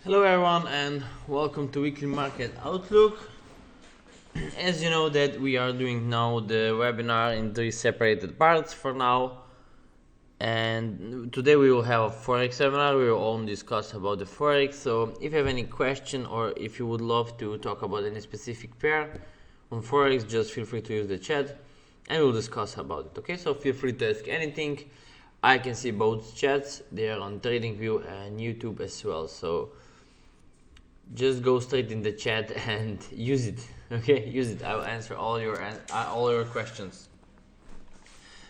Hello everyone and welcome to Weekly Market Outlook. As you know that we are doing now the webinar in three separated parts for now, and today we will have a Forex webinar. We will only discuss about the Forex. So if you have any question or if you would love to talk about any specific pair on Forex, just feel free to use the chat and we'll discuss about it. Okay, so feel free to ask anything. I can see both chats, they are on TradingView and YouTube as well, so just go straight in the chat and use it. Okay, use it. I will answer all your questions.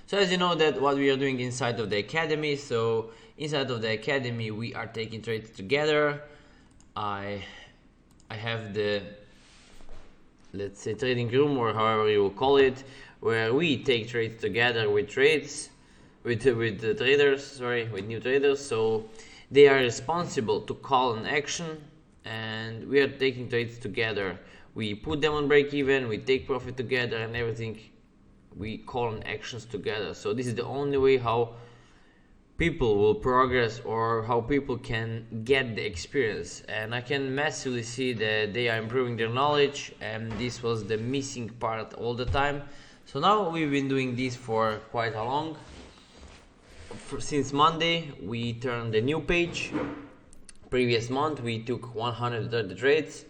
So as you know that what we are doing inside of the academy, so inside of the academy we are taking trades together. I have the, let's say, trading room, or however you will call it, where we take trades together with the traders, with new traders. So they are responsible to call an action and we are taking trades together. We put them on break even, we take profit together, and everything we call on actions together. So this is the only way how people will progress or how people can get the experience, and I can massively see that they are improving their knowledge, and this was the missing part all the time. So now we've been doing this for quite a long. Since Monday we turned the new page. Previous month we took 130 trades,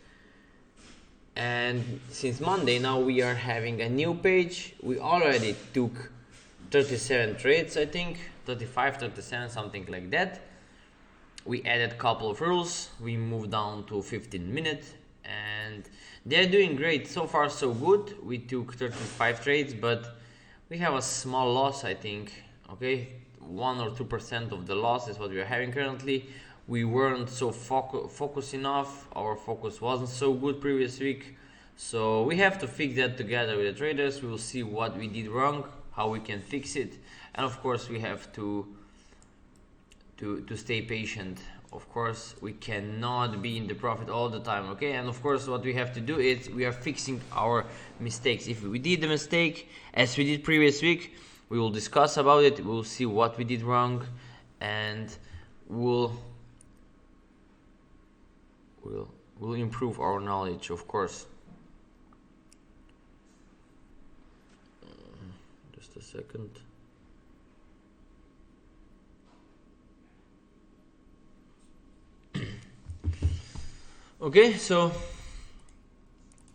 and since Monday now we are having a new page. We already took 37 trades, I think 35, 37, something like that. We added a couple of rules, we moved down to 15 minutes, and they're doing great. So far so good. We took 35 trades, but we have a small loss, I think. Okay, 1 or 2% of the loss is what we are having currently. We weren't so focused enough. Our focus wasn't so good previous week, so we have to fix that together with the traders. We will see what we did wrong, how we can fix it, and of course we have to stay patient. Of course we cannot be in the profit all the time. Okay, and of course what we have to do is we are fixing our mistakes. If we did the mistake as we did previous week, we will discuss about it. We will see what we did wrong, and we'll improve our knowledge, of course. Just a second. Okay, so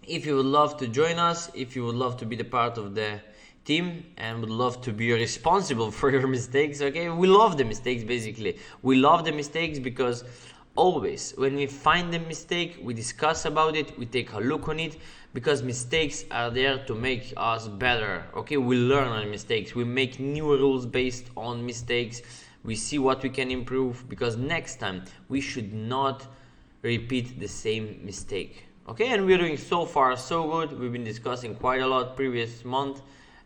if you would love to join us, if you would love to be the part of the team and would love to be responsible for your mistakes, okay, we love the mistakes. Basically we love the mistakes because always when we find the mistake, we discuss about it, we take a look on it, because mistakes are there to make us better. Okay, we learn on mistakes, we make new rules based on mistakes, we see what we can improve, because next time we should not repeat the same mistake. Okay, and we're doing so far so good. We've been discussing quite a lot previous month,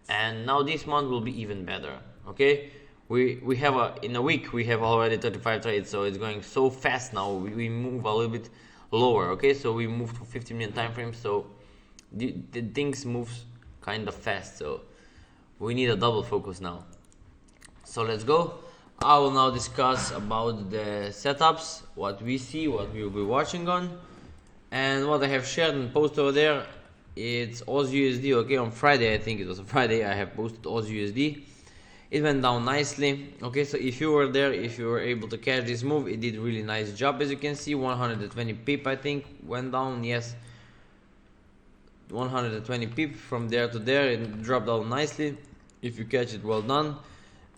and now this month will be even better. Okay, we have in a week we have already 35 trades, so it's going so fast now. We move a little bit lower. Okay, so we move to 15-minute time frame, so the things move kind of fast, so we need a double focus now. So let's go. I will now discuss about the setups, what we see, what we will be watching on, and what I have shared and posted over there. It's AUD. Okay, on Friday, I think it was a Friday, I have posted AUD. It went down nicely. Okay, so if you were there, if you were able to catch this move, it did really nice job. As you can see, 120 pip I think went down. Yes, 120 pip from there to there. It dropped down nicely. If you catch it, well done.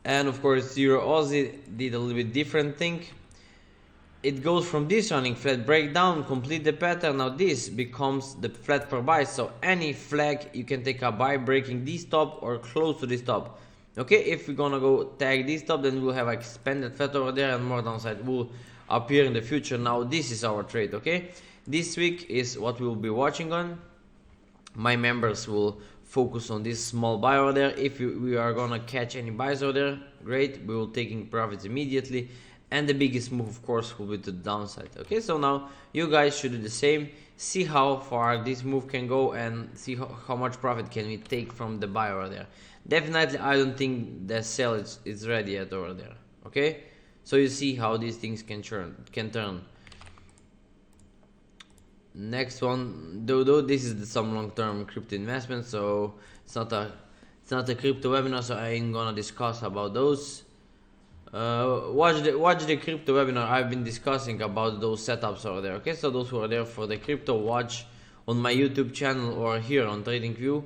And of course Euro Aussie did a little bit different thing. It goes from this running flat breakdown, complete the pattern. Now this becomes the flat per buy, so any flag you can take a buy breaking this top or close to this top. Okay, if we're gonna go tag this top, then we'll have expanded flat over there and more downside will appear in the future. Now this is our trade. Okay, this week is what we'll be watching on. My members will focus on this small buy over there. If we are gonna catch any buys over there, great, we will taking profits immediately, and the biggest move of course will be to the downside. Okay, so now you guys should do the same, see how far this move can go and see how much profit can we take from the buy over there. Definitely I don't think the sell is ready yet over there. Okay, so you see how these things can turn. Next one, though this is some long-term crypto investment, so it's not a crypto webinar, so I ain't gonna discuss about those. Watch the crypto webinar. I've been discussing about those setups over there. Okay, so those who are there for the crypto, watch on my YouTube channel or here on TradingView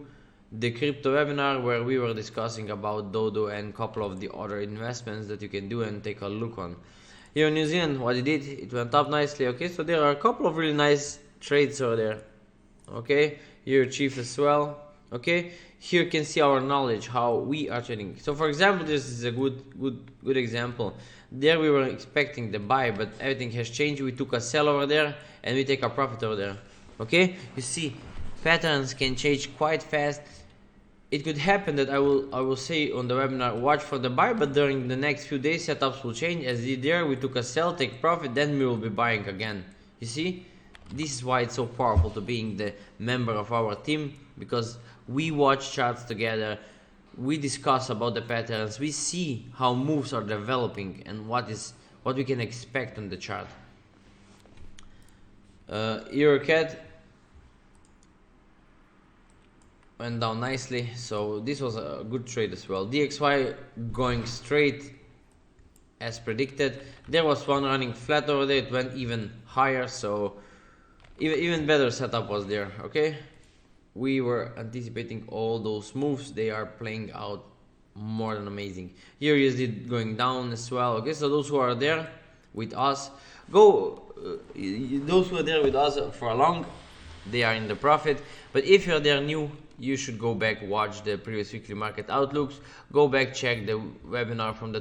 the crypto webinar where we were discussing about Dodo and a couple of the other investments that you can do and take a look on. Here in New Zealand, what it did, it went up nicely. Okay, so there are a couple of really nice trades over there. Okay, here Chief as well. Okay, here you can see our knowledge, how we are trading. So for example, this is a good example. There we were expecting the buy, but everything has changed. We took a sell over there and we take a profit over there. Okay, you see patterns can change quite fast. It could happen that I will say on the webinar, watch for the buy, but during the next few days setups will change. As there we took a sell, take profit, then we will be buying again. You see, this is why it's so powerful to being the member of our team, because we watch charts together, we discuss about the patterns, we see how moves are developing and what we can expect on the chart. EuroCAD went down nicely, so this was a good trade as well. DXY going straight as predicted. There was one running flat over there, it went even higher, so even better setup was there. Okay, we were anticipating all those moves, they are playing out more than amazing. Here USD going down as well. Okay, so those who are there with us, those who are there with us for a long, they are in the profit. But if you're there new, you should go back, watch the previous weekly market outlooks, go back, check the webinar from the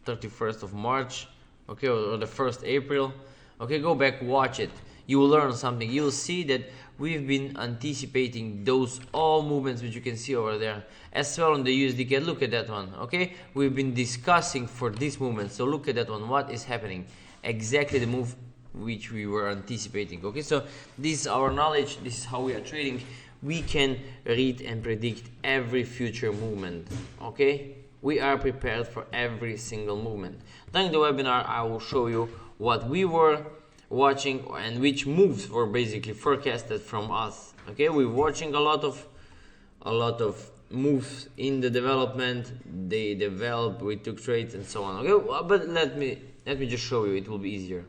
31st of March, okay, or the 1st April. Okay, go back, watch it. You will learn something. You will see that we've been anticipating those all movements which you can see over there. As well on the USD CAD, look at that one. Okay, we've been discussing for this movement, so look at that one. What is happening? Exactly the move which we were anticipating. Okay, so this is our knowledge, this is how we are trading. We can read and predict every future movement. Okay, we are prepared for every single movement. During the webinar I will show you what we were watching and which moves were basically forecasted from us. Okay, we're watching a lot of moves in the development, they develop, we took trades and so on. Okay, but let me just show you, it will be easier.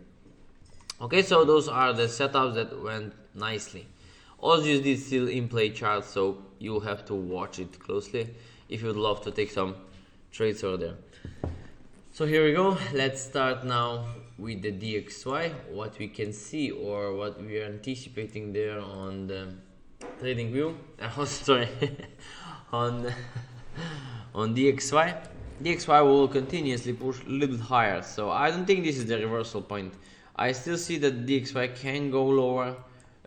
Okay, so those are the setups that went nicely. AUSD is still in play chart, so you'll have to watch it closely if you'd love to take some trades over there. So here we go. Let's start now with the DXY, what we can see or what we are anticipating there on the trading view. Sorry, on DXY. DXY will continuously push a little bit higher, so I don't think this is the reversal point. I still see that DXY can go lower,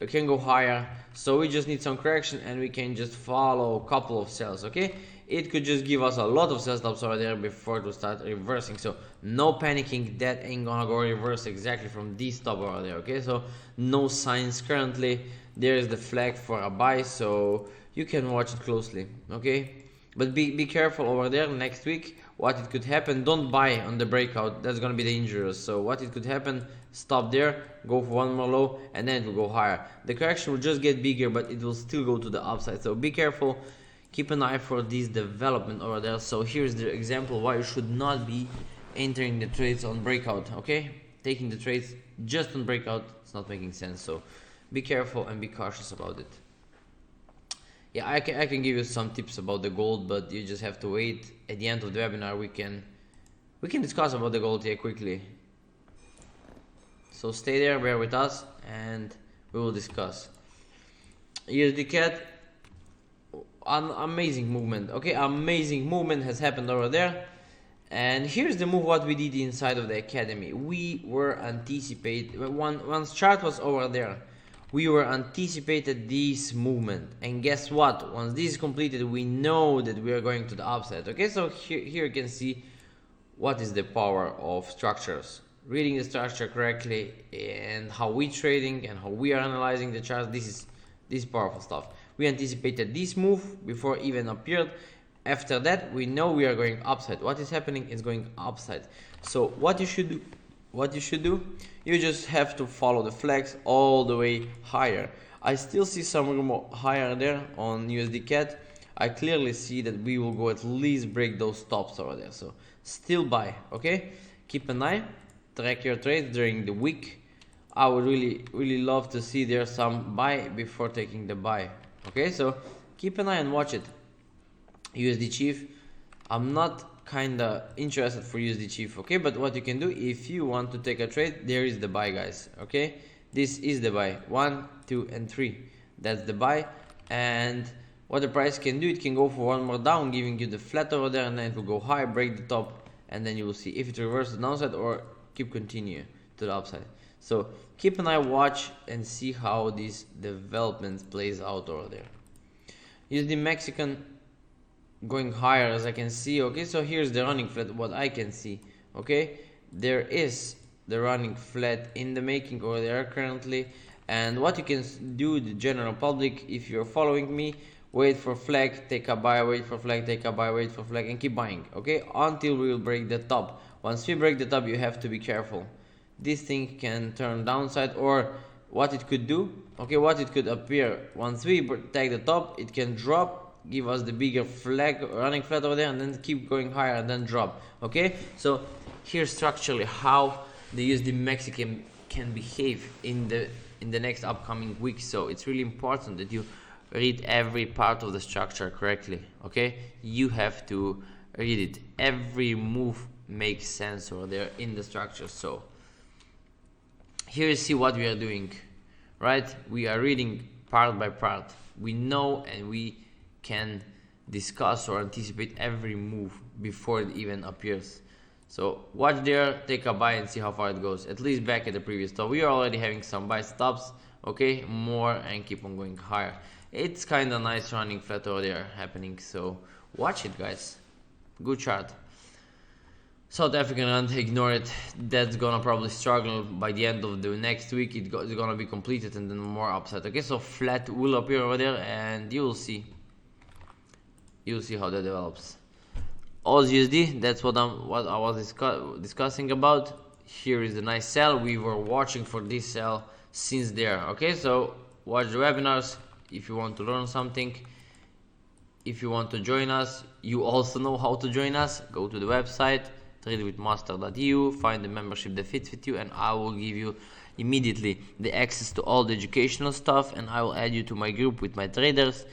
can go higher, so we just need some correction and we can just follow a couple of sells. Okay, it could just give us a lot of sell stops over there before to start reversing, so no panicking, that ain't gonna go reverse exactly from this stop over there. Okay, so no signs currently. There is the flag for a buy, so you can watch it closely. Okay, but be careful over there. Next week what it could happen, don't buy on the breakout, that's gonna be dangerous. So what it could happen, stop there, go for one more low, and then it will go higher. The correction will just get bigger, but it will still go to the upside, so be careful. Keep an eye for this development over there. So here's the example why you should not be entering the trades on breakout. Okay, taking the trades just on breakout, it's not making sense, so be careful and be cautious about it. Yeah, I can give you some tips about the gold, but you just have to wait. At the end of the webinar we can discuss about the gold here quickly. So stay there, bear with us, and we will discuss. USD CAD, an amazing movement. Okay, amazing movement has happened over there. And here's the move what we did inside of the academy. We were once chart was over there, we were anticipated this movement, and guess what, once this is completed we know that we are going to the upside. Okay, so here you can see what is the power of structures, reading the structure correctly and how we trading and how we are analyzing the charts. This is powerful stuff. We anticipated this move before it even appeared. After that we know we are going upside. What is happening is going upside. So what you should do, You just have to follow the flags all the way higher. I still see some room higher there on USD CAD. I clearly see that we will go at least break those tops over there. So still buy, okay? Keep an eye, track your trades during the week. I would really love to see there some buy before taking the buy. Okay, so keep an eye and watch it. USD Chief, I'm not kinda interested for USD Chief, okay? But what you can do, if you want to take a trade, there is the buy, guys, okay? This is the buy, 1, 2, and 3. That's the buy. And what the price can do, it can go for one more down, giving you the flat over there, and then it will go high, break the top, and then you will see if it reverses the downside or keep continue to the upside. So keep an eye, watch, and see how this development plays out over there. USD Mexican going higher, as I can see. Okay, so here's the running flat, what I can see. Okay, there is the running flat in the making over there currently. And what you can do, the general public, if you're following me, wait for flag, take a buy, wait for flag, take a buy, wait for flag, and keep buying, okay, until we will break the top. Once we break the top, you have to be careful. This thing can turn downside, or what it could do, okay, what it could appear, once we take the top, it can drop, give us the bigger flag, running flat over there, and then keep going higher and then drop. Okay, so here's structurally how the USD Mexican can behave in the next upcoming week. So it's really important that you read every part of the structure correctly. Okay, you have to read it. Every move makes sense over there in the structure. So here you see what we are doing, right? We are reading part by part. We know and we can discuss or anticipate every move before it even appears. So watch there, take a buy and see how far it goes. At least back at the previous top, we are already having some buy stops. Okay, more and keep on going higher. It's kind of nice running flat over there happening. So watch it, guys. Good chart. South African rand, ignore it. That's gonna probably struggle by the end of the next week. It's gonna be completed and then more upside. Okay, so flat will appear over there and you'll see how that develops. AUD/USD, that's what I was discussing about. Here is the nice sell. We were watching for this sell since there. Okay, so watch the webinars if you want to learn something. If you want to join us, you also know how to join us. Go to the website, tradewithmaster.eu, find the membership that fits with you, and I will give you immediately the access to all the educational stuff, and I will add you to my group with my traders.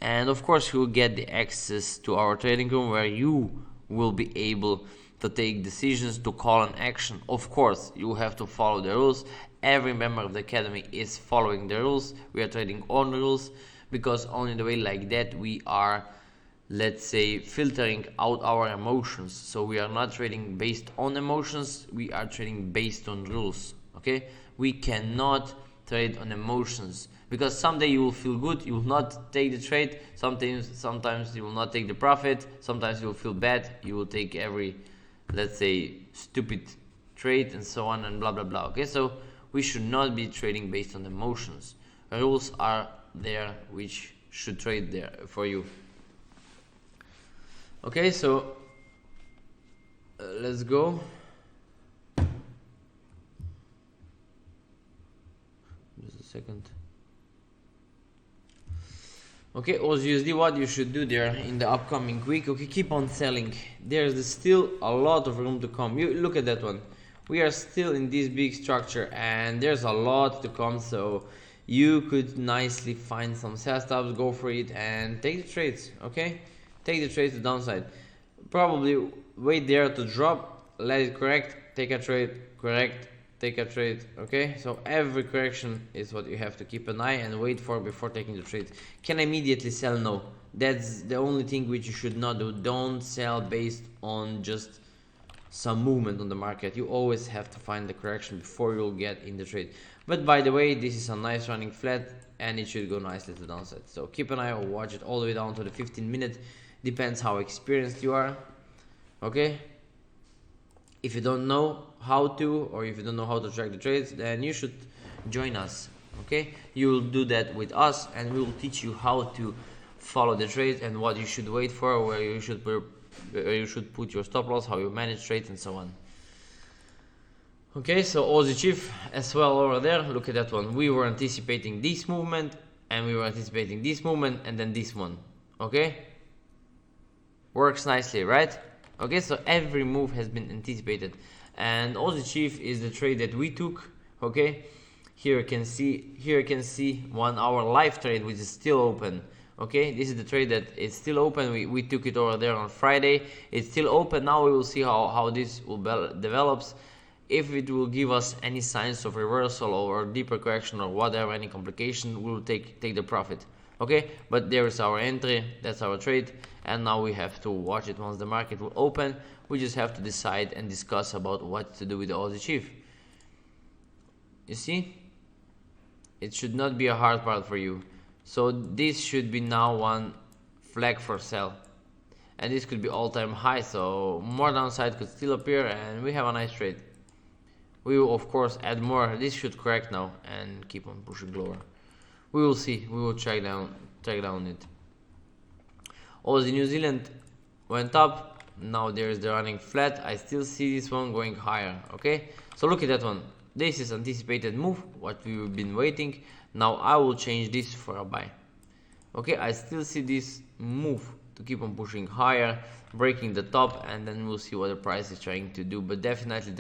And of course you will get the access to our trading room where you will be able to take decisions, to call an action. Of course you have to follow the rules. Every member of the academy is following the rules. We are trading on rules, because only the way like that we are, let's say, filtering out our emotions. So we are not trading based on emotions, we are trading based on rules. Okay, we cannot trade on emotions, because someday you will feel good, you will not take the trade. Sometimes you will not take the profit. Sometimes you will feel bad, you will take every, let's say, stupid trade and so on and blah blah blah. Okay, so we should not be trading based on emotions. Rules are there which should trade there for you. Okay, so let's go. Just a second. Okay, AUD/USD, what you should do there in the upcoming week. Okay, keep on selling. There's still a lot of room to come. You look at that one. We are still in this big structure and there's a lot to come. So you could nicely find some sell stops, go for it and take the trades. Okay, take the trades to downside. Probably wait there to drop, let it correct, take a trade, correct, take a trade. Okay, so every correction is what you have to keep an eye and wait for before taking the trade. Can I immediately sell? No, that's the only thing which you should not do. Don't sell based on just some movement on the market. You always have to find the correction before you'll get in the trade. But by the way, this is a nice running flat and it should go nicely to the downside. So keep an eye or watch it all the way down to the 15-minute. Depends how experienced you are. Okay, if you don't know how to, or if you don't know how to track the trades, then you should join us. Okay, you will do that with us and we will teach you how to follow the trades and what you should wait for, where you should put your stop loss, how you manage trades and so on. Okay, so Aussie Chief as well over there. Look at that one. We were anticipating this movement, and we were anticipating this movement, and then this one. Okay, works nicely, right? Okay, so every move has been anticipated, and Aussie Chief is the trade that we took. Okay, here you can see 1 hour live trade, which is still open. Okay, this is the trade that is still open. We took it over there on Friday. It's still open. Now we will see how this will develops. If it will give us any signs of reversal or deeper correction or whatever, any complication, we will take the profit. Okay, but there is our entry, that's our trade, and now we have to watch it. Once the market will open, we just have to decide and discuss about what to do with the Aussie Chief. You see, it should not be a hard part for you. So this should be now one flag for sell, and this could be all-time high, so more downside could still appear, and we have a nice trade. We will of course add more. This should correct now and keep on pushing lower. We will see. We will track down it. Aussie New Zealand went up. Now there is the running flat. I still see this one going higher. Okay, so look at that one. This is anticipated move, what we've been waiting. Now I will change this for a buy. Okay, I still see this move to keep on pushing higher, breaking the top, and then we'll see what the price is trying to do. But definitely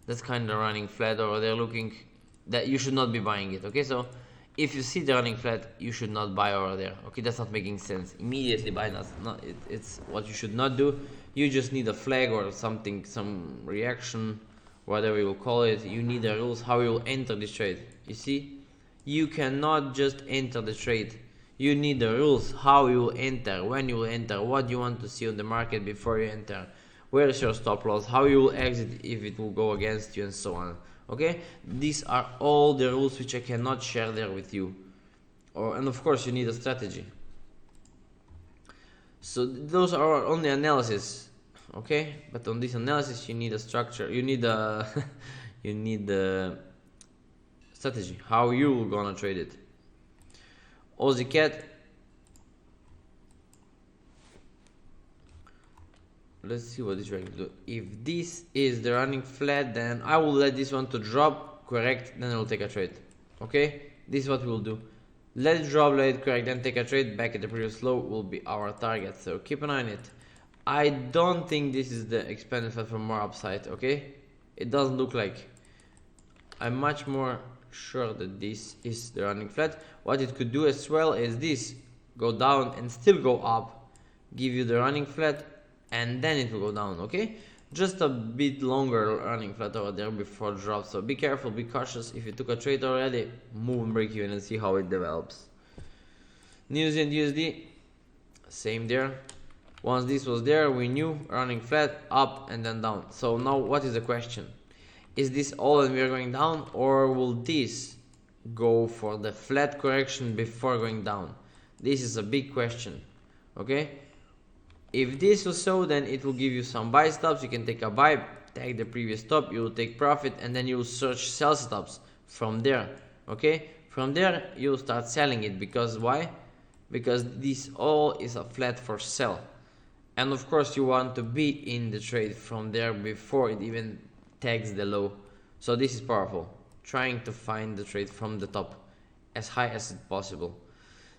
that's kind of running flat over there, looking that you should not be buying it. Okay, so if you see the running flat, you should not buy over there. Okay, that's not making sense. Immediately buy, it's what you should not do. You just need a flag or something, some reaction, whatever you will call it. You need the rules how you will enter this trade. You see, you cannot just enter the trade. You need the rules how you will enter, when you will enter, what you want to see on the market before you enter, where is your stop loss, how you will exit if it will go against you, and so on. Okay, these are all the rules which I cannot share there with you. And of course you need a strategy. So those are only analysis. Okay, but on this analysis you need a structure, you need a you need the strategy how you gonna trade it. Aussie Cat, let's see what it's trying to do. If this is the running flat, then I will let this one to drop, correct, then I will take a trade. Okay, this is what we will do. Let it drop, let it correct, then take a trade. Back at the previous low will be our target, so keep an eye on it. I don't think this is the expanded flat for more upside. Okay, it doesn't look like. I'm much more sure that this is the running flat. What it could do as well is this, go down and still go up, give you the running flat, and then it will go down. Okay, just a bit longer running flat over there before drop, so be careful, be cautious. If you took a trade already, move and break even and see how it develops. New Zealand USD, same there. Once this was there, we knew running flat, up and then down. So now what is the question? Is this all and we are going down, or will this go for the flat correction before going down? This is a big question. Okay, if this was so, then it will give you some buy stops. You can take a buy, tag the previous stop, you will take profit, and then you will search sell stops from there. Okay, from there you will start selling it. Because why? Because this all is a flat for sell, and of course you want to be in the trade from there before it even tags the low. So this is powerful, trying to find the trade from the top as high as possible.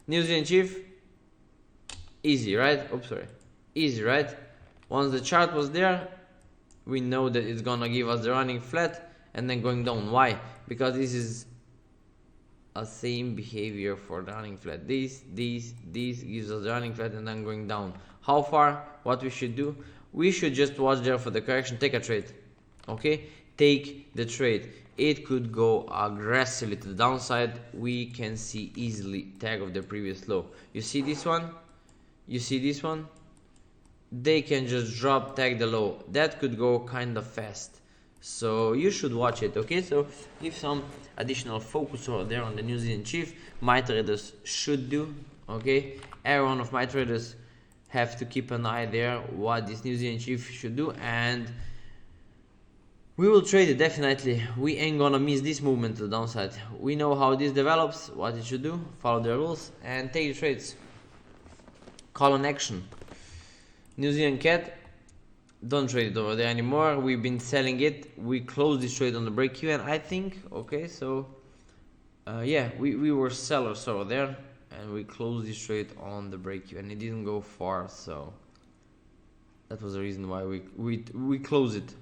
New Zealand Chief, easy, right? Oops, sorry. Easy, right? Once the chart was there, we know that it's gonna give us the running flat and then going down. Why? Because this is a same behavior for the running flat. This gives us the running flat and then going down. How far? What we should do? We should just watch there for the correction, take a trade. Okay, take the trade. It could go aggressively to the downside. We can see easily tag of the previous low. You see this one? You see this one? They can just drop, tag the low. That could go kind of fast, so you should watch it. Okay, so give some additional focus over there on the New Zealand Chief. My traders should do. Okay, every one of my traders have to keep an eye there what this New Zealand Chief should do, and we will trade it definitely. We ain't gonna miss this movement to the downside. We know how this develops, what it should do, follow the rules and take the trades. Call on action. New Zealand Cat, don't trade it over there anymore. We've been selling it. We closed this trade on the break even, I think. Okay, so yeah, we were sellers over there, and we closed this trade on the break even. It didn't go far, so that was the reason why we closed it.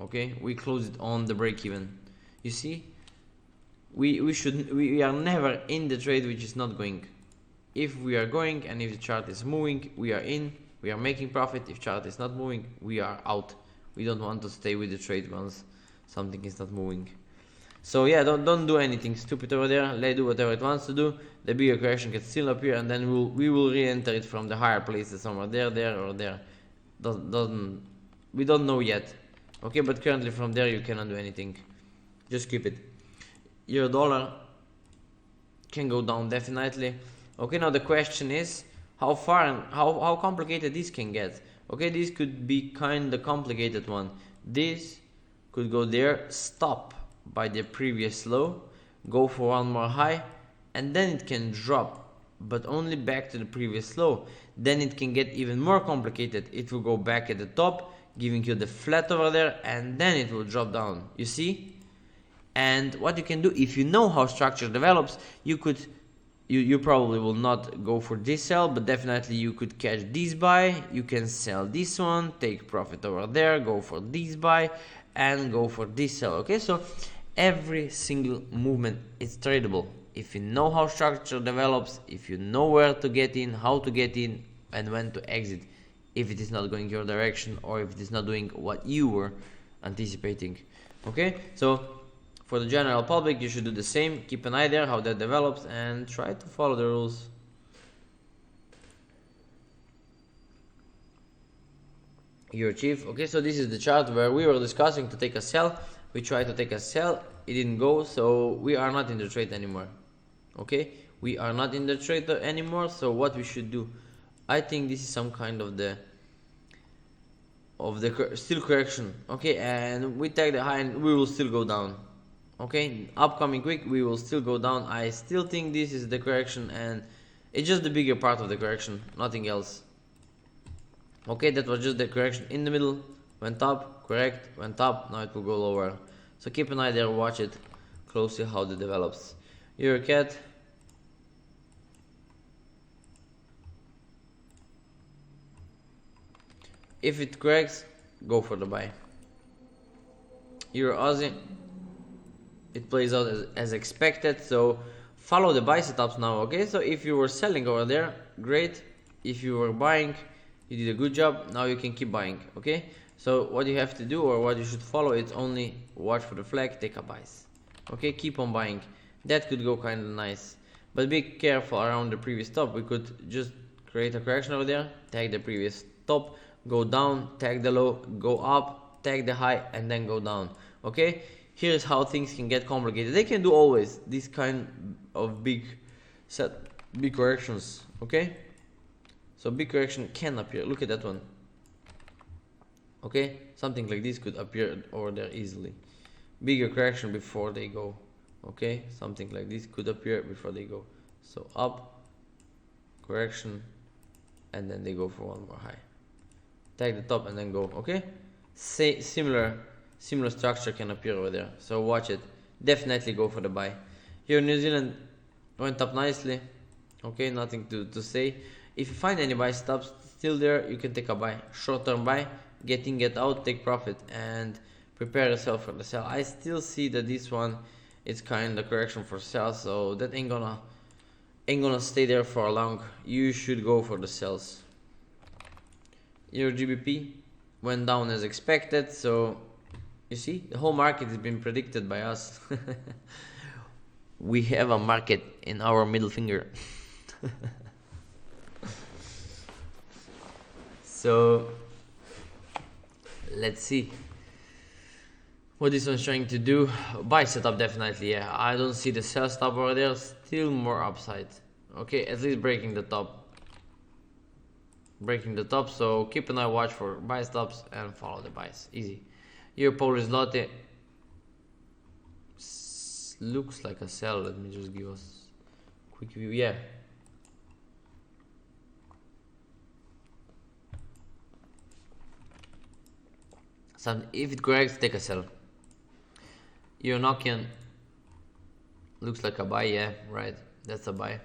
Okay, we closed it on the break even. You see, we are never in the trade which is not going. If we are going and if the chart is moving, we are in, we are making profit. If chart is not moving, we are out. We don't want to stay with the trade once something is not moving. So yeah, don't do anything stupid over there. Let it do whatever it wants to do. The bigger correction can still appear, and then we will re-enter it from the higher places, somewhere there or there. We don't know yet. Okay, but currently from there you cannot do anything. Just keep it. Euro dollar can go down definitely. Okay, now the question is how far and how complicated this can get. Okay, this could be kind of complicated one. This could go there, stop by the previous low, go for one more high, and then it can drop, but only back to the previous low. Then it can get even more complicated. It will go back at the top, giving you the flat over there, and then it will drop down. You see? And what you can do, if you know how structure develops, you probably will not go for this sell, but definitely you could catch this buy. You can sell this one, take profit over there, go for this buy, and go for this sell. Okay, so every single movement is tradable if you know how structure develops, if you know where to get in, how to get in, and when to exit if it is not going your direction or if it is not doing what you were anticipating. Okay, so for the general public, you should do the same. Keep an eye there how that develops and try to follow the rules. Your chief. Okay, so this is the chart where we were discussing to take a sell. We tried to take a sell, it didn't go, so we are not in the trade anymore. Okay, we are not in the trade anymore. So what we should do, I think this is some kind of the still correction. Okay, and we take the high and we will still go down. Okay, upcoming week we will still go down. I still think this is the correction, and it's just the bigger part of the correction, nothing else. Okay, that was just the correction in the middle, went up, correct, went up, now it will go lower. So keep an eye there, watch it closely how it develops. Euro cat. If it corrects, go for the buy. Euro Aussie. It plays out as expected, so follow the buy setups now. Okay, so if you were selling over there, great. If you were buying, you did a good job. Now you can keep buying. Okay, so what you have to do, or what you should follow, is only watch for the flag, take a buys. Okay, keep on buying. That could go kind of nice, but be careful around the previous top. We could just create a correction over there, tag the previous top, go down, tag the low, go up, tag the high, and then go down. Okay, here's how things can get complicated. They can do always this kind of big corrections. Okay, so big correction can appear. Look at that one. Okay, something like this could appear over there easily. Bigger correction before they go. Okay, something like this could appear before they go. So up, correction, and then they go for one more high. Tag the top and then go. Okay, similar structure can appear over there, so watch it. Definitely go for the buy. Here New Zealand went up nicely. Okay, nothing to say. If you find any buy stops still there, you can take a buy, short-term buy, get in, get out, take profit, and prepare yourself for the sell. I still see that this one is kind of correction for sell, so that ain't gonna stay there for long. You should go for the sells. Your GBP went down as expected, so you see, the whole market has been predicted by us. We have a market in our middle finger. So let's see what this one's trying to do. Buy setup, definitely. Yeah, I don't see the sell stop over there. Still more upside. Okay, at least breaking the top. So keep an eye, watch for buy stops and follow the buys. Easy. Your Polish zloty looks like a sell. Let me just give us a quick view. Yeah, if it corrects, take a sell. You're knocking, looks like a buy. Yeah, right, that's a buy.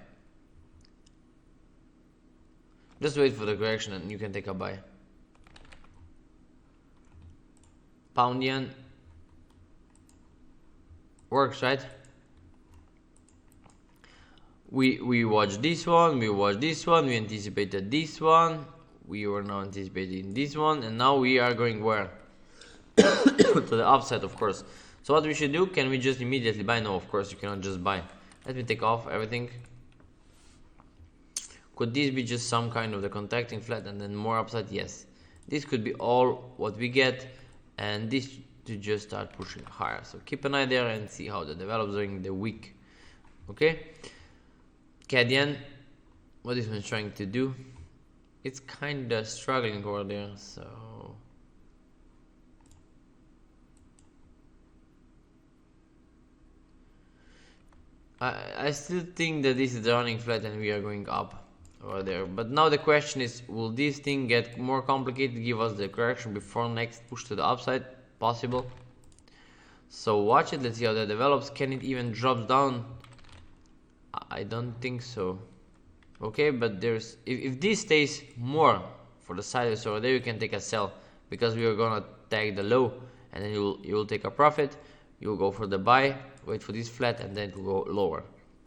Just wait for the correction and you can take a buy. Pound yen works, right? We watched this one, we watched this one, we anticipated this one, we were now anticipating this one, and now we are going where? To the upside, of course. So what we should do, can we just immediately buy? No, of course you cannot just buy. Let me take off everything. Could this be just some kind of the contacting flat and then more upside? Yes. This could be all what we get, and this to just start pushing higher. So keep an eye there and see how that develops during the week. Okay. CAD yen, what is one trying to do? It's kinda struggling over there, so I still think that this is the running flat and we are going up over there. But now the question is, will this thing get more complicated, give us the correction before next push to the upside? Possible. So watch it, let's see how that develops. Can it even drop down? I don't think so. Okay, but there's if this stays more for the sideways over there, you can take a sell, because we are gonna tag the low and then you will take a profit. You'll go for the buy, wait for this flat, and then it will go lower.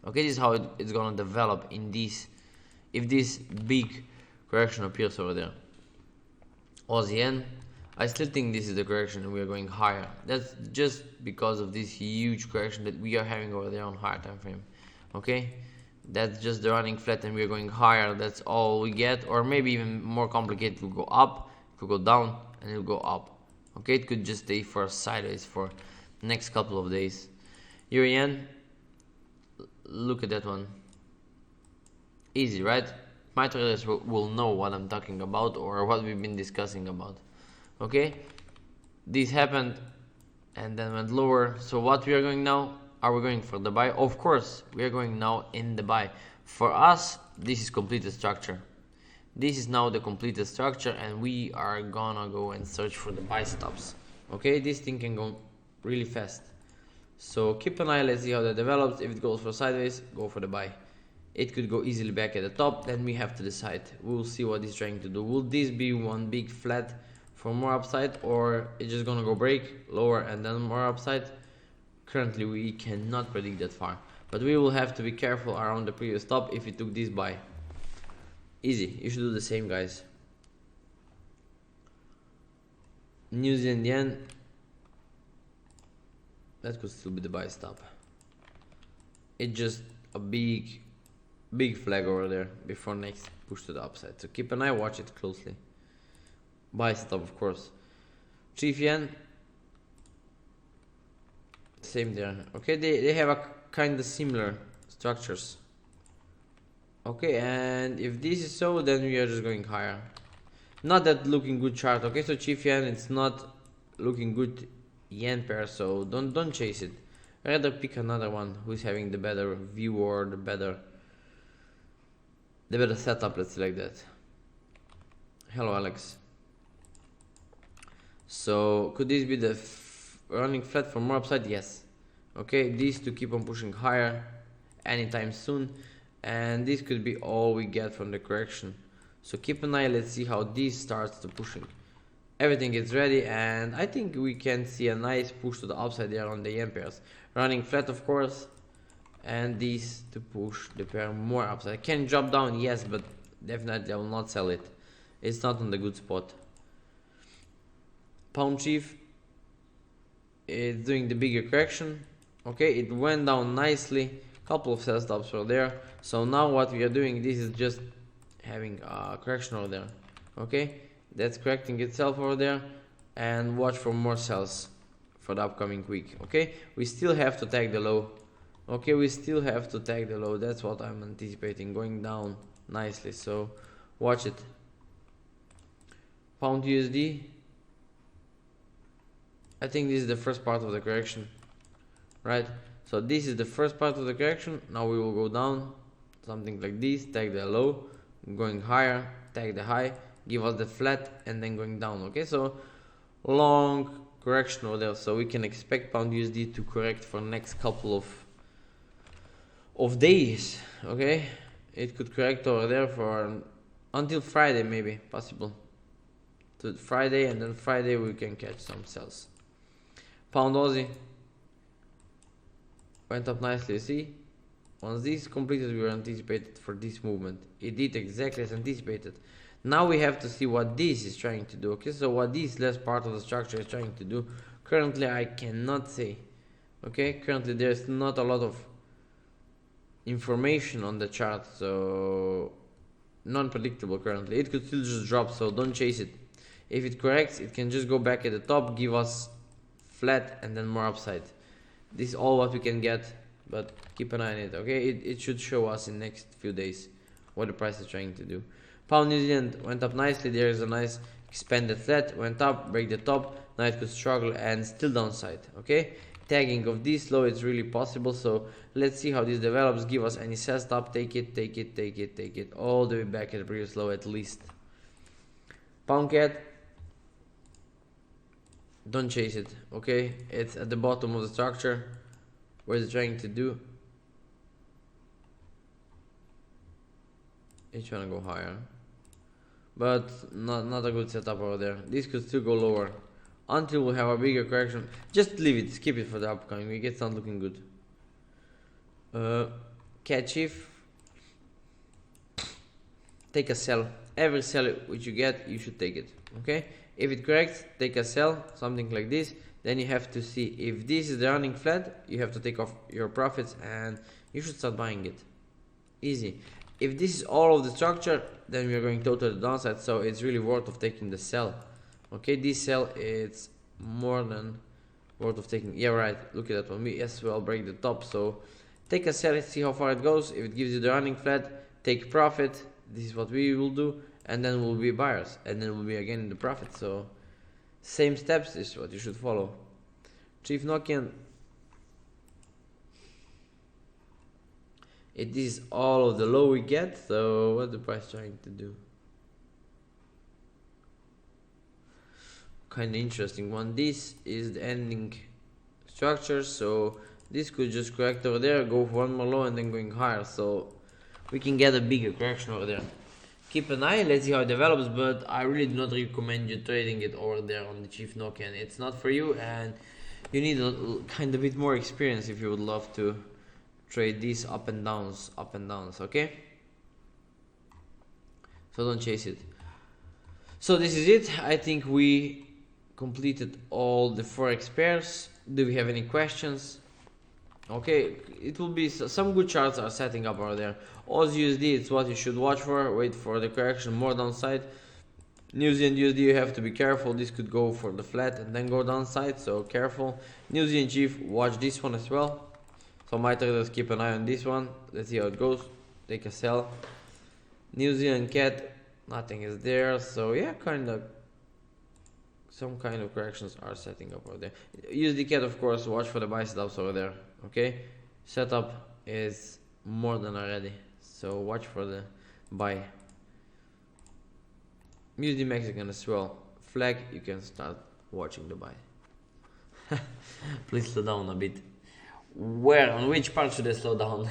Okay, this is how it's gonna develop in this, if this big correction appears over there. Aussie yen, I still think this is the correction and we are going higher. That's just because of this huge correction that we are having over there on higher time frame. Okay, that's just the running flat and we are going higher. That's all we get, or maybe even more complicated. It will go up, it will go down, and it will go up. Okay, it could just stay for sideways for the next couple of days. Euro yen, look at that one. Easy, right? My traders will know what I'm talking about or what we've been discussing about. Okay, this happened and then went lower. So what we are going now? Are we going for the buy? Of course, we are going now in the buy. For us, this is completed structure. This is now the completed structure and we are gonna go and search for the buy stops. Okay, this thing can go really fast. So keep an eye, let's see how that develops. If it goes for sideways, go for the buy. It could go easily back at the top, then we have to decide. We'll see what it's trying to do. Will this be one big flat for more upside, or it's just gonna go break lower and then more upside? Currently we cannot predict that far, but we will have to be careful around the previous top if it took this buy. Easy, you should do the same, guys. New Zealand yen, that could still be the buy stop. It's just a big flag over there before next push to the upside, so keep an eye, watch it closely. Buy stop, of course. Chief yen, same there. Okay, they have a kind of similar structures. Okay, and if this is so, then we are just going higher. Not that looking good chart. Okay, so Chief yen, it's not looking good yen pair, so don't chase it. Rather pick another one who's having the better view or the better setup, let's say like that. Hello, Alex. So could this be the running flat for more upside? Yes. Okay, these to keep on pushing higher anytime soon, and this could be all we get from the correction. So keep an eye, let's see how this starts to pushing. Everything is ready, and I think we can see a nice push to the upside there on the yen pairs. Running flat, of course, and these to push the pair more upside. Can drop down, yes, but definitely I will not sell it. It's not on the good spot. Pound Chief, it's doing the bigger correction. Okay, it went down nicely, couple of sell stops were there. So now what we are doing, this is just having a correction over there. Okay, that's correcting itself over there, and watch for more sells for the upcoming week. Okay, we still have to tag the low. Okay, we still have to tag the low. That's what I'm anticipating, going down nicely, so watch it. Pound USD, I think this is the first part of the correction, right? So this is the first part of the correction. Now we will go down, something like this, tag the low, going higher, tag the high, give us the flat, and then going down. Okay, so long correction over there, so we can expect pound USD to correct for next couple of days. Okay, it could correct over there for until Friday, maybe possible to Friday, and then Friday we can catch some sells. Pound Aussie went up nicely. You see, once this completed, we were anticipated for this movement. It did exactly as anticipated. Now we have to see what this is trying to do. Okay, so what this last part of the structure is trying to do, currently I cannot say. Okay, currently there's not a lot of information on the chart, so non-predictable currently. It could still just drop, so don't chase it. If it corrects, it can just go back at the top, give us flat and then more upside. This is all what we can get, but keep an eye on it. Okay, it should show us in next few days what the price is trying to do. Pound New Zealand went up nicely. There is a nice expanded flat, went up, break the top. Now it could struggle and still downside. Okay, tagging of this low, it's really possible, so let's see how this develops. Give us any sell stop, take it all the way back at the previous low at least. Pound cat, don't chase it. Okay, it's at the bottom of the structure. What is it trying to do? It's trying to go higher, but not a good setup over there. This could still go lower until we have a bigger correction. Just leave it, skip it for the upcoming week. It's not looking good. Catch if, take a sell. Every sell which you get, you should take it. Okay, if it corrects, take a sell, something like this. Then you have to see if this is the running flat, you have to take off your profits and you should start buying it. Easy. If this is all of the structure, then we are going totally downside, so it's really worth of taking the sell. Okay, this sell it's more than worth of taking. Yeah, right, look at that one. We as well break the top, so take a sell and see how far it goes. If it gives you the running flat, take profit. This is what we will do, and then we'll be buyers, and then we'll be again in the profit. So same steps is what you should follow. Chief Nokian, it is all of the low we get, so what's the price trying to do? Kind of interesting one. This is the ending structure, so this could just correct over there, go for one more low and then going higher, so we can get a bigger correction over there. Keep an eye, let's see how it develops, but I really do not recommend you trading it over there on the Chief Nokian. It's not for you, and you need a kind of bit more experience if you would love to trade these up and downs, okay? So don't chase it. So this is it. I think we completed all the Forex pairs. Do we have any questions? Okay, it will be some good charts are setting up over there. AUD it's what you should watch for. Wait for the correction, more downside. New Zealand USD, you have to be careful. This could go for the flat and then go downside, so careful. New Zealand Chief, watch this one as well. So my traders, keep an eye on this one. Let's see how it goes. Take a sell. New Zealand cat, nothing is there. So yeah, some kind of corrections are setting up over there. USD cat, of course, watch for the buy setups over there. Okay, setup is more than already, so watch for the buy. USD Mexican as well. Flag, you can start watching the buy. Please slow down a bit. Where, on which part should I slow down?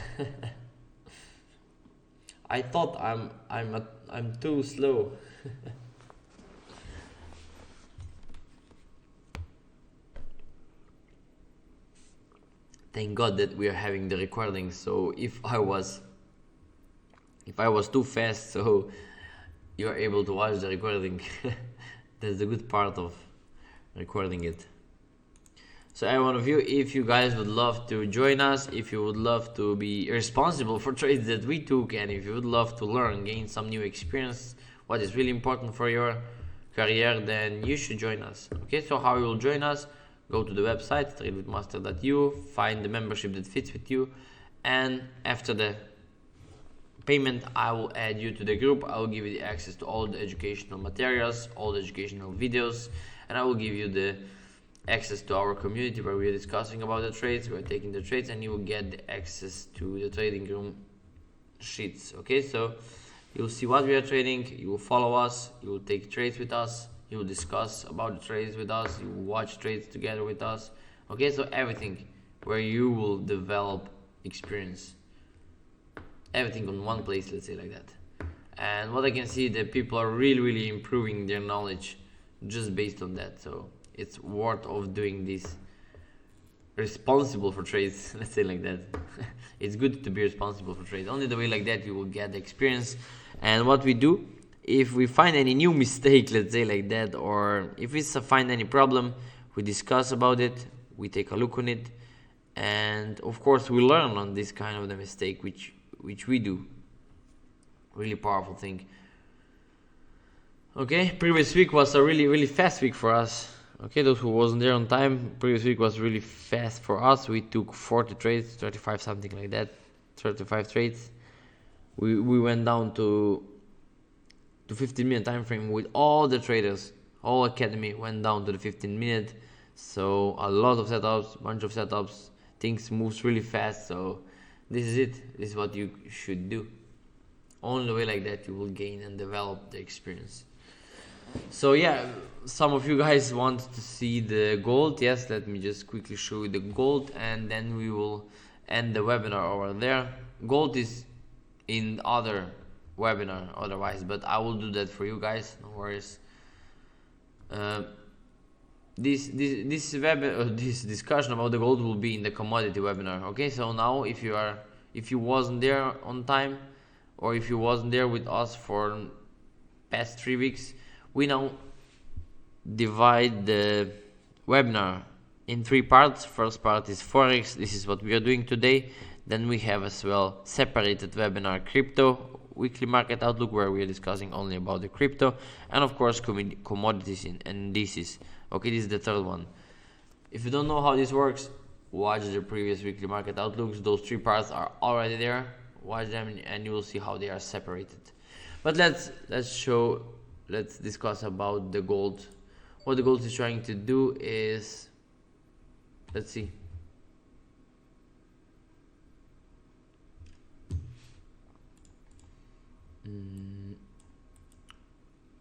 I thought I'm too slow. Thank God that we are having the recording, so if I was too fast, so you are able to watch the recording. That's the good part of recording it. So every one of you, if you guys would love to join us, if you would love to be responsible for trades that we took, and if you would love to learn, gain some new experience, what is really important for your career, then you should join us. Okay, so how you will join us? Go to the website tradewithmaster.eu, find the membership that fits with you, and after the payment I will add you to the group. I will give you the access to all the educational materials, all the educational videos, and I will give you the access to our community where we are discussing about the trades, we are taking the trades, and you will get the access to the trading room sheets. Okay, so you will see what we are trading, you will follow us, you will take trades with us, you will discuss about the trades with us, you will watch trades together with us. Okay, so everything where you will develop experience, everything on one place, let's say like that. And what I can see, that people are really improving their knowledge just based on that. So it's worth of doing this. Responsible for trades, let's say like that. It's good to be responsible for trades. Only the way like that you will get the experience. And what we do, if we find any new mistake, let's say like that, or if we find any problem, we discuss about it, we take a look on it, and of course we learn on this kind of the mistake which we do. Really powerful thing. Okay, previous week was a really fast week for us. Okay, those who wasn't there on time, previous week was really fast for us. We took 40 trades, 35, something like that, 35 trades. We went down to 15-minute time frame with all the traders. All academy went down to the 15-minute. So a lot of setups, bunch of setups. Things moves really fast. So this is it. This is what you should do. Only way like that you will gain and develop the experience. So yeah, some of you guys want to see the gold. Yes, let me just quickly show you the gold, and then we will end the webinar over there. Gold is in other webinar otherwise, but I will do that for you guys, no worries. This discussion about the gold will be in the commodity webinar. Okay, so now if you wasn't there on time, or if you wasn't there with us for past 3 weeks, we now divide the webinar in 3 parts. First part is Forex. This is what we are doing today. Then we have as well separated webinar crypto, weekly market outlook, where we are discussing only about the crypto, and of course commodities and indices. Okay, this is the third one. If you don't know how this works, watch the previous weekly market outlooks. Those 3 parts are already there. Watch them and you will see how they are separated. But let's discuss about the gold. What the gold is trying to do is, let's see.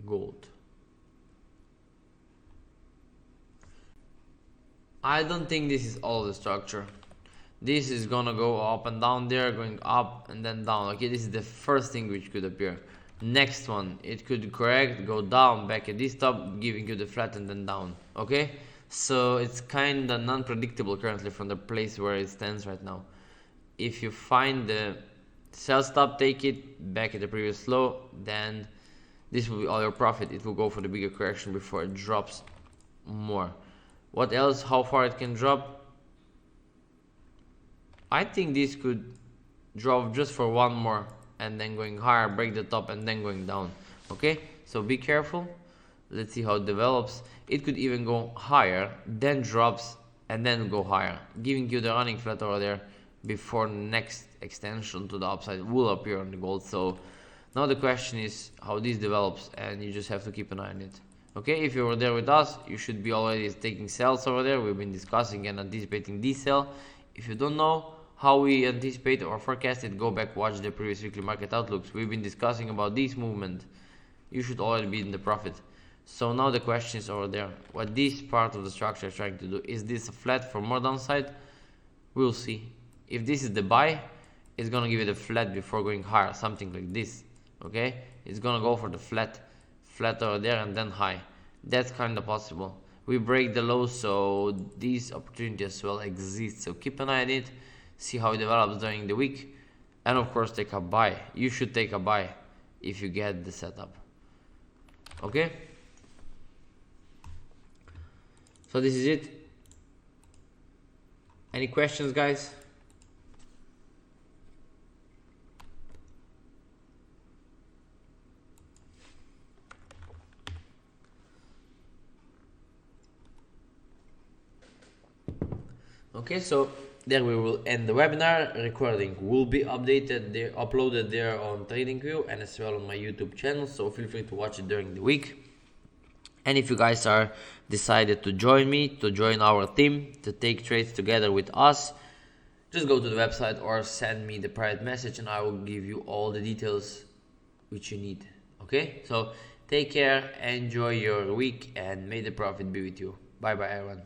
Gold. I don't think this is all the structure. This is gonna go up and down there, going up and then down. Okay, this is the first thing which could appear. Next one, it could correct, go down, back at this top, giving you the flat and then down. Okay, so it's kind of non-predictable currently from the place where it stands right now. If you find the sell stop, take it back at the previous low, then this will be all your profit. It will go for the bigger correction before it drops more. What else? How far it can drop? I think this could drop just for one more and then going higher, break the top and then going down. Okay, so be careful. Let's see how it develops. It could even go higher, then drops and then go higher, giving you the running flat over there before next extension to the upside will appear on the gold. So now the question is how this develops, and you just have to keep an eye on it. Okay, if you were there with us, you should be already taking sells over there. We've been discussing and anticipating this sell. If you don't know how we anticipate or forecast it, go back, watch the previous weekly market outlooks. We've been discussing about this movement. You should already be in the profit. So now the question is over there, what this part of the structure is trying to do. Is this a flat for more downside? We'll see. If this is the buy, it's gonna give it a flat before going higher, something like this. Okay, it's gonna go for the flat over there and then high. That's kind of possible. We break the low, so these opportunities as well exist. So keep an eye on it, see how it develops during the week, and of course take a buy. You should take a buy if you get the setup. Okay, so this is it. Any questions, guys? Okay, so there we will end the webinar. Recording will be updated there, uploaded there on TradingView and as well on my YouTube channel, so feel free to watch it during the week. And if you guys are decided to join me, to join our team, to take trades together with us, just go to the website or send me the private message and I will give you all the details which you need. Okay, so take care, enjoy your week, and may the profit be with you. Bye bye, everyone.